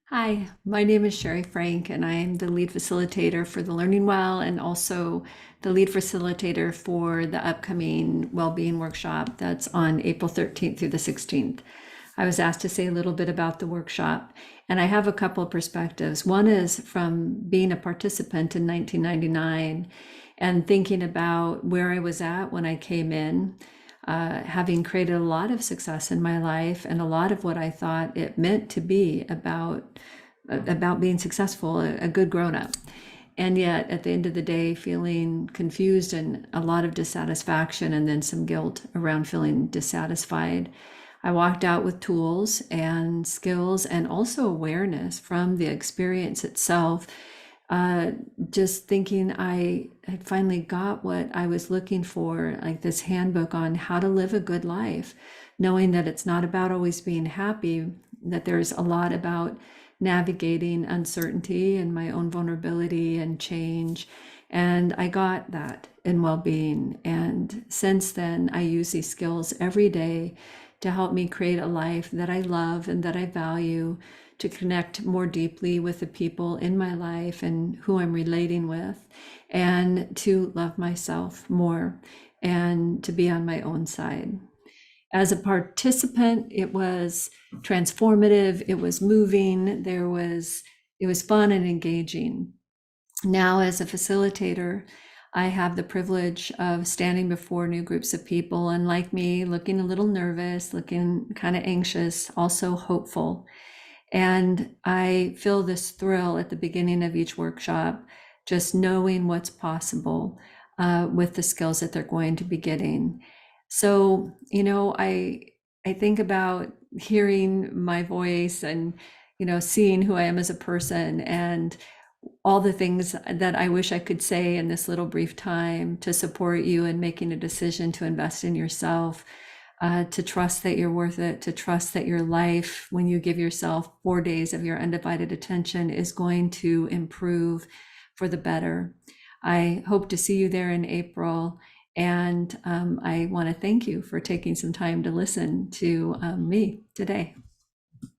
Hi, my name is Sherrie Frank, and I am the lead facilitator for the Learning Well and also the lead facilitator for the upcoming well-being workshop that's on April 13th through the 16th. I was asked to say a little bit about the workshop, and I have a couple of perspectives. One is from being a participant in 1999 and thinking about where I was at when I came in, having created a lot of success in my life and a lot of what I thought it meant to be about being successful, a good grown-up. And yet at the end of the day, feeling confused and a lot of dissatisfaction and then some guilt around feeling dissatisfied. I walked out with tools and skills and also awareness from the experience itself, uh, just thinking I had finally got what I was looking for, like this handbook on how to live a good life, knowing that it's not about always being happy, that there's a lot about navigating uncertainty and my own vulnerability and change. And I got that in well-being. And since then, I use these skills every day to help me create a life that I love and that I value, to connect more deeply with the people in my life and who I'm relating with, and to love myself more and to be on my own side. As a participant, it was transformative, it was moving, it was fun and engaging. Now, as a facilitator, I have the privilege of standing before new groups of people, and like me, looking a little nervous, looking kind of anxious, also hopeful. And I feel this thrill at the beginning of each workshop, just knowing what's possible with the skills that they're going to be getting. So, I think about hearing my voice and, seeing who I am as a person and all the things that I wish I could say in this little brief time to support you in making a decision to invest in yourself, to trust that you're worth it, to trust that your life, when you give yourself 4 days of your undivided attention, is going to improve for the better. I hope to see you there in April. And I want to thank you for taking some time to listen to me today.